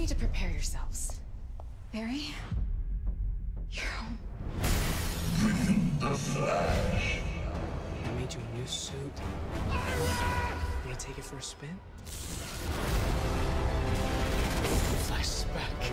need to prepare yourselves. Barry, you're home. The Flash. I made you a new suit. Wanna take it for a spin? The Flash is back.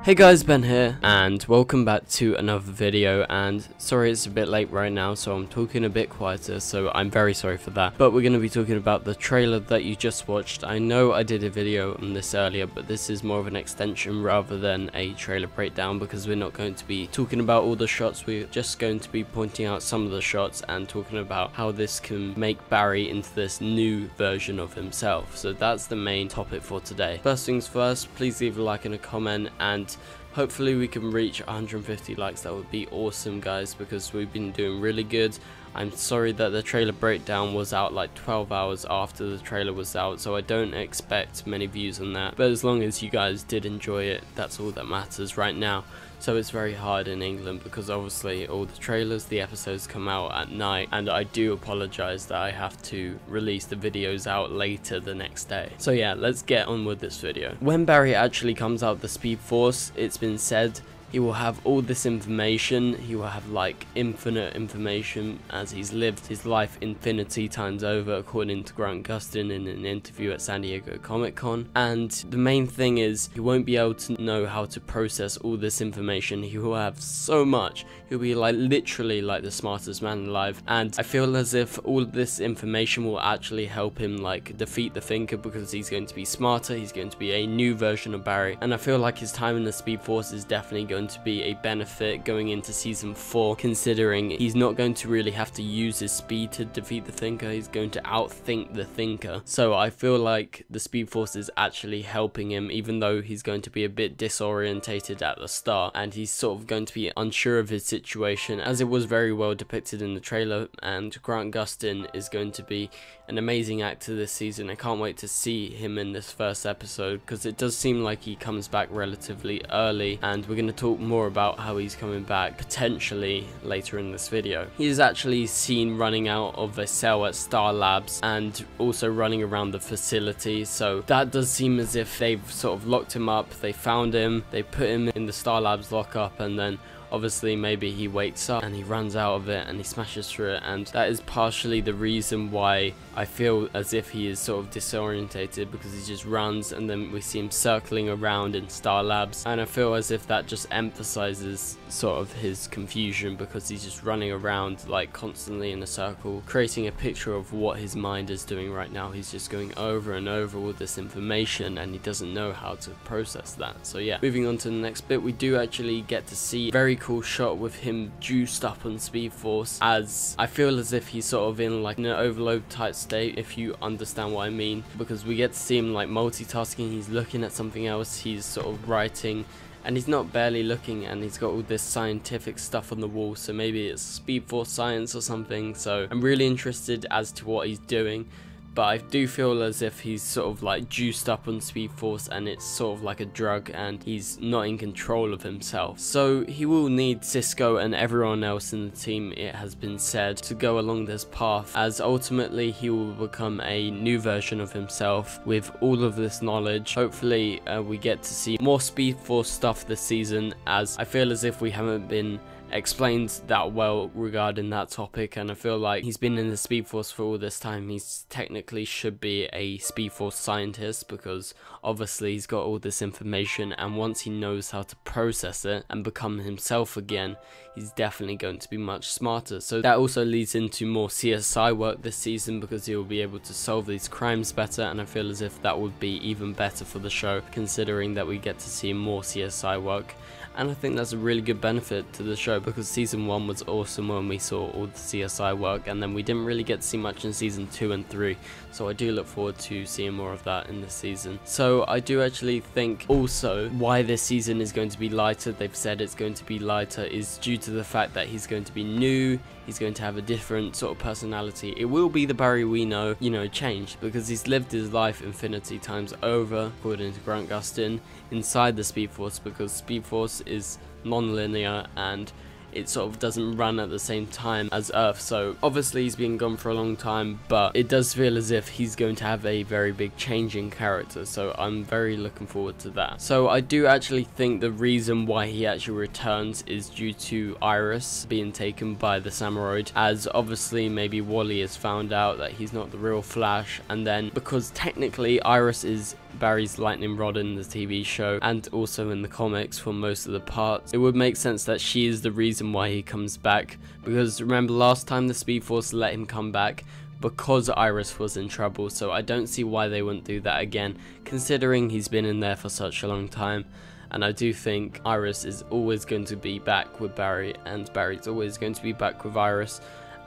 Hey guys, Ben here, and welcome back to another video. And sorry it's a bit late right now, so I'm talking a bit quieter, so I'm very sorry for that. But we're going to be talking about the trailer that you just watched. I know I did a video on this earlier, but this is more of an extension rather than a trailer breakdown, because we're not going to be talking about all the shots. We're just going to be pointing out some of the shots and talking about how this can make Barry into this new version of himself. So that's the main topic for today. First things first, please leave a like and a comment, and hopefully we can reach 150 likes. That would be awesome, guys, because we've been doing really good. I'm sorry that the trailer breakdown was out like 12 hours after the trailer was out, so I don't expect many views on that. But as long as you guys did enjoy it, that's all that matters right now. So it's very hard in England because obviously all the trailers, the episodes come out at night, and I do apologize that I have to release the videos out later the next day. So yeah, let's get on with this video. When Barry actually comes out of the Speed Force, it's been said he will have all this information. He will have like infinite information, as he's lived his life infinity times over, according to Grant Gustin in an interview at San Diego Comic-Con. And the main thing is he won't be able to know how to process all this information. He will have so much. He'll be like literally like the smartest man alive. And I feel as if all of this information will actually help him like defeat the Thinker, because he's going to be smarter. He's going to be a new version of Barry. And I feel like his time in the Speed Force is definitely going to be a benefit going into season 4, considering he's not going to really have to use his speed to defeat the Thinker. He's going to outthink the Thinker. So I feel like the Speed Force is actually helping him, even though he's going to be a bit disorientated at the start, and he's sort of going to be unsure of his situation, as it was very well depicted in the trailer. And Grant Gustin is going to be an amazing actor this season. I can't wait to see him in this first episode, because it does seem like he comes back relatively early, and we're going to talk more about how he's coming back potentially later in this video. He is actually seen running out of a cell at Star Labs and also running around the facility, so that does seem as if they've sort of locked him up. They found him, they put him in the Star Labs lockup, and then obviously maybe he wakes up and he runs out of it and he smashes through it, and that is partially the reason why I feel as if he is sort of disorientated, because he just runs and then we see him circling around in Star Labs, and I feel as if that just emphasizes sort of his confusion, because he's just running around like constantly in a circle, creating a picture of what his mind is doing right now. He's just going over and over all this information and he doesn't know how to process that. So yeah, moving on to the next bit, we do actually get to see a very cool shot with him juiced up on Speed Force, as I feel as if he's sort of in like an overload type state, if you understand what I mean, because we get to see him like multitasking. He's looking at something else, he's sort of writing, and he's not barely looking, and he's got all this scientific stuff on the wall, so maybe it's Speed Force science or something. So I'm really interested as to what he's doing, but I do feel as if he's sort of like juiced up on Speed Force, and it's sort of like a drug, and he's not in control of himself. So he will need Cisco and everyone else in the team, it has been said, to go along this path, as ultimately he will become a new version of himself with all of this knowledge. Hopefully we get to see more Speed Force stuff this season, as I feel as if we haven't been explained that well regarding that topic, and I feel like he's been in the Speed Force for all this time. He's technically should be a Speed Force scientist, because obviously he's got all this information, and once he knows how to process it and become himself again, he's definitely going to be much smarter. So that also leads into more CSI work this season, because he'll be able to solve these crimes better, and I feel as if that would be even better for the show, considering that we get to see more CSI work. and I think that's a really good benefit to the show, because season 1 was awesome when we saw all the CSI work, and then we didn't really get to see much in season 2 and 3, so I do look forward to seeing more of that in this season. So I do actually think also why this season is going to be lighter, they've said it's going to be lighter, is due to the fact that he's going to be new, he's going to have a different sort of personality. It will be the Barry we know, you know, changed, because he's lived his life infinity times over, according to Grant Gustin, inside the Speed Force, because Speed Force is non-linear and it sort of doesn't run at the same time as Earth. So obviously he's been gone for a long time, but it does feel as if he's going to have a very big change in character, so I'm very looking forward to that. So I do actually think the reason why he actually returns is due to Iris being taken by the Samuroid, as obviously maybe Wally has found out that he's not the real Flash, and then because technically Iris is Barry's lightning rod in the TV show and also in the comics for most of the parts, it would make sense that she is the reason why he comes back, because remember last time the Speed Force let him come back because Iris was in trouble, so I don't see why they wouldn't do that again, considering he's been in there for such a long time. And I do think Iris is always going to be back with Barry, and Barry's always going to be back with Iris,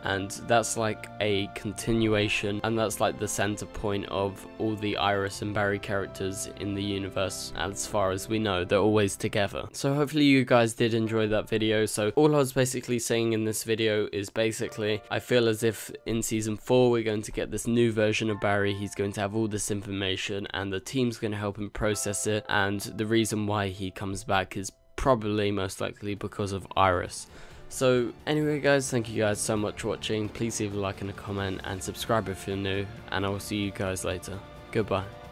and that's like a continuation, and that's like the center point of all the Iris and Barry characters in the universe. As far as we know, they're always together. So hopefully you guys did enjoy that video. So all I was basically saying in this video is basically I feel as if in season 4 we're going to get this new version of Barry. He's going to have all this information and the team's going to help him process it, and the reason why he comes back is probably most likely because of Iris. So anyway guys, thank you guys so much for watching. Please leave a like and a comment and subscribe if you're new, and I will see you guys later. Goodbye.